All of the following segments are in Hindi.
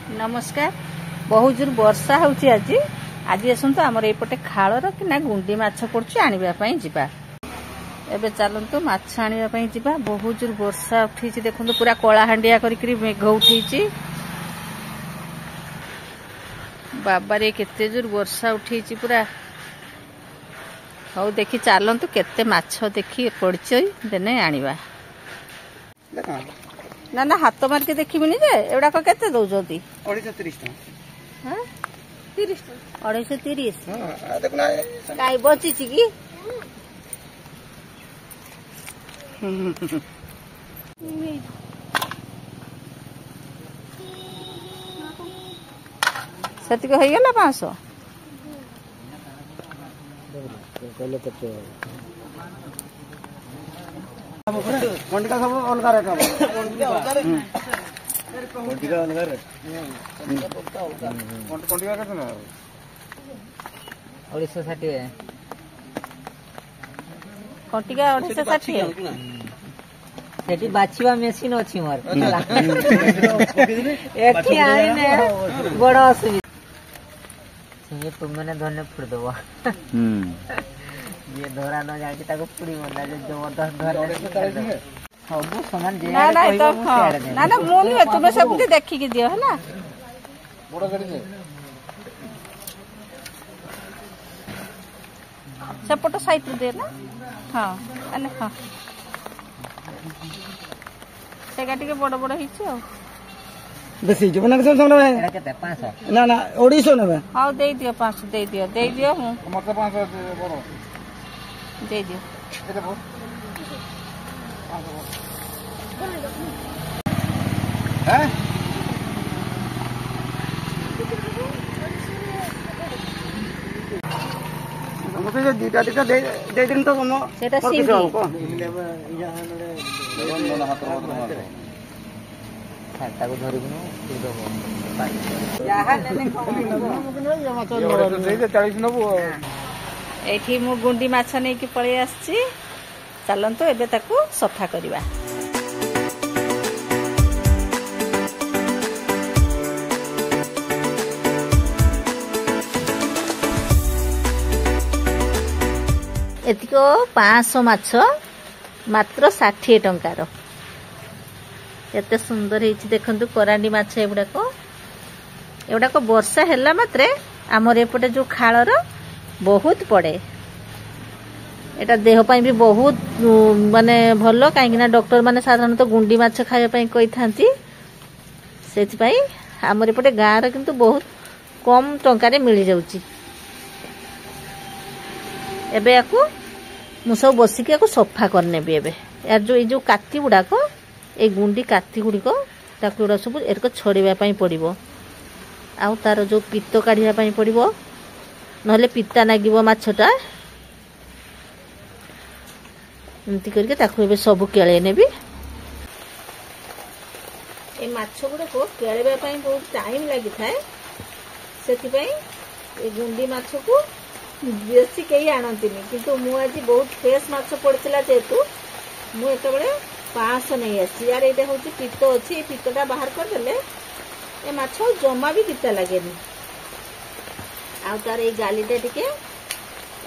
नमस्कार। बहुत जोर वर्षा होची आज आज आसतु आमर एपटे खालर कि ना गुंडी माछ पड़ुची आनिबा जिबा। एबे चलतु माछ आनिबा जिबा। बहुत जोर वर्षा उठी देखु पूरा कलाहांडिया करी मेघ उठी। बाबारे केते जोर वर्षा उठी पूरा। हौ देखी चलतु केते माछ देखी पड़ची देने आनिबा। ना ना हाथ मार्के देखिबिनी जे एवडा को केते दउजोती 230 टका। हां 30 टका 230। हां देखना काई बचिची की सती को होइगला 500 कहले कते कंटिका सब अलगा रेट हम कंटिका अलगा रेट कंटिका अलगा रेट कंटिका केतना 260 कंटिका 260 सेठी बाछिवा मेसिन अछि मोर एठी आइ ने बड़ असुविधा ये तुम मैंने धन्य फुड़ देबो। ये धरा न जाके ताको पुड़ी मना जे जबरदस्त धर सब समान जे ना ना तो ना ना मु नहीं तुमे सब के देखि के दियो हला बड़ा गाड़ी से सेपट साइड दे ना। हां अने हां से गाटी के बड़ बड़ हिच बेसी जो बना के सब ना एटा केते 500 ना ना 250 नेबे। हां दे दियो 500 दे दियो हूं मत 500 बड़ो दे दियो एटा बो हैं मुझे जो दीटा दे दिन तो हम सेटा सिंगी खाता को धरि गुनो याहा नेने एठी मु गुंडी माछ नै कि पळे आछि। चलंतो एबे ताकू सफा करबा। एतिको 500 माछ मात्र 60 टंकार। एते सुंदर हेछि देखंतु करांडी माछ एवडा को वर्षा हैला मात्रे हमर एपटे जो खालर बहुत पड़े। एटा देह पई भी बहुत माने भलो काहेकि ना डॉक्टर माने साधारणत गुंडी माछ खाया पई कहि थांती। सेति पई हमर एपटे गां रे किंतु बहुत कम टंका रे मिल जाउची। एबे याकू मु सब बसिके याकू सफा करने भी एबे यार जो ई जो काटी गुडा को ए गुंडी काटी गुडी को ताकू गुडा सब एरको छोड़ीबा पई पड़िबो। आउ तार जो पित्त काढिबा पई पड़िबो नहले पित्ता नागिबो माछटा। एमती करके ताकू एबे सब केळे नेबी। ए माछ गुडा को केळेबा पई बहुत टाइम लागि थाए। सेति पई ए गुंडी माछ को बेसी कई आणंतिनी किंतु मु आज बहुत फ्रेश माछ पड़तिला जेतु मु एते बळे 500 नै आसी। यार एटा होची पित्त अछि पित्तटा बाहर कर देले ए माछ जमा भी पित्ता लागेनी। आ तार ए गालीटा टिके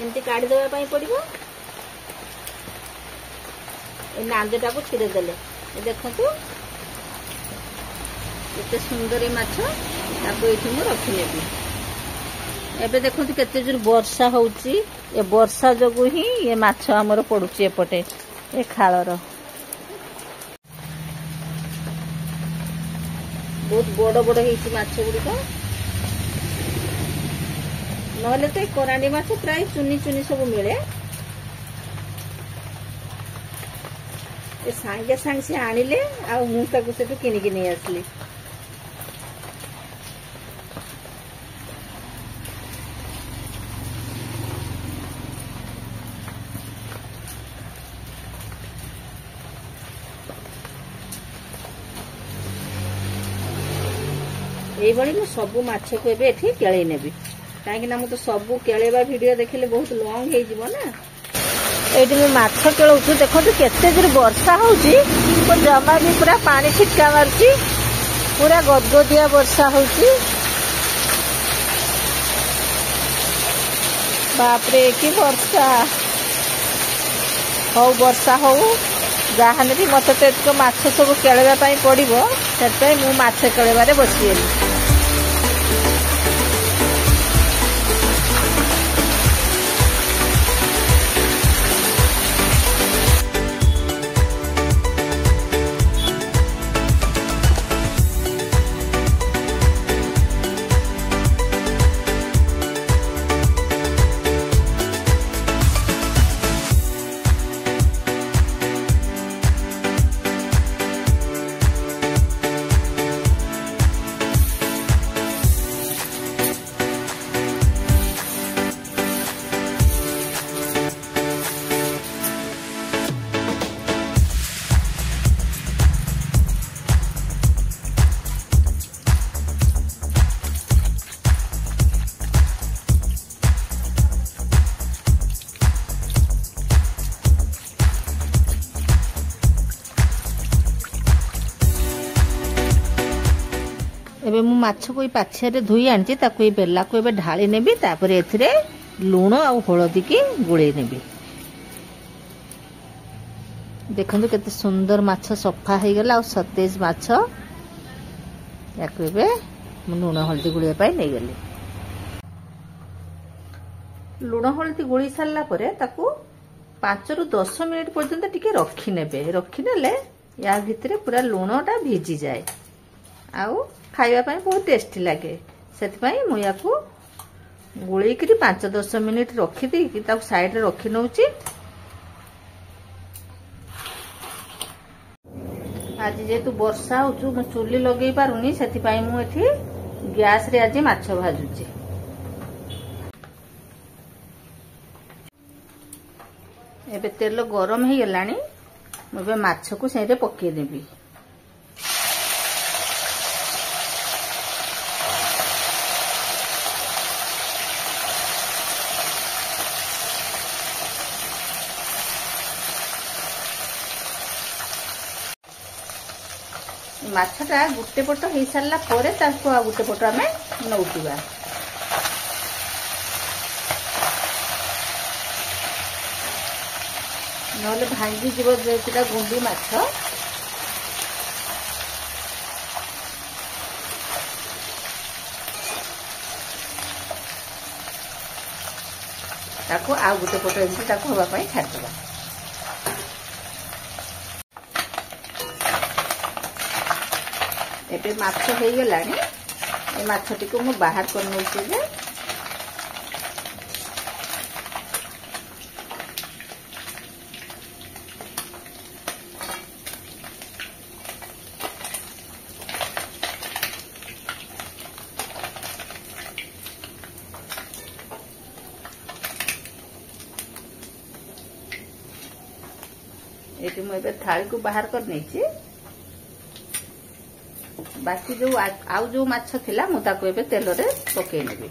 एमती काढी देबा पई पड़िबो। ए नांजटा को छिड़े देले ए देखंतु एते सुंदर ए माछ ताको एठी मु रखि लेबी। एबे देखंतु केते जोर वर्षा होउची। ए वर्षा जगु ही ए माछ हमर पडुची एपटे ए खालर बहुत बड़ बड़ हेची माछ गुडी को नहले तो करांडी माछ प्राय चुनी चुनी सब मिले। ए सांगे सांग से आनिले आ मु ताकू सेटु किनि किनि आसली। एभली सबू माछ को एबे एठी केळे नेबी काहे कि ना मु तो सबू केळेबा वीडियो देखले बहुत लॉन्ग हे जिवो ना। एठी मु माछ केळौछु देखो तो केते जोर वर्षा होउची तो जमा भी पूरा पानी छिटका मारची। पूरा गदगदिया वर्षा होची। बापरे कि वर्षा हो वर्षा हो जहाने भी मत तो माछ सब केलवा पड़ो से मु माछ केलबारे बसीगली। एबे मु माछ को पाछे धोई आनी ताकू बेला को एबे ढाली नेबी तापर एथिरे लूण आ हलदी की गुळे नेबी। देखंतु केते सुंदर माछ सफा हो गला आ सतेज माछ याकू एबे मु लूण हलदी गुळे पाई नै गेली। लूण हलदी गुळी सारला परे ताकू 5 रु 10 मिनिट पर्यंत टिके रखी नेबे। रखी नेले या भितरे पूरा लूणटा भिजी जाए आउ खाइबा पाई बहुत टेस्टी लगे। सेतिपाई मु याकू गुळी करी 5-10 मिनिट रखी दी कि ताकू साइड रे रखी नउची। आज जेतु वर्षा होचु मु चुली लगेई पारुनी सेतिपाई मु एठी गैस रे आज माछ भाजुची। एबे तेल गरम हे गेलानी मु बे माछ को सेरे पक्के देबी। माछटा गुटे पट हो सारा पर गोटे पट आम नौटिबा। नहले भांगी जीव जेटा गुंडी माछ ताको आ गोटे पट एमती ताको हवा पाई छाड़दबा। एबे माछ हो गलानी ए माछटी को मु बाहर कर नउची जे एटी मु एबे थाली को बाहर कर नैची। बाकी जो आउ जो माछ थिला मु ताको एबे तेल रे पकेइ नेबी।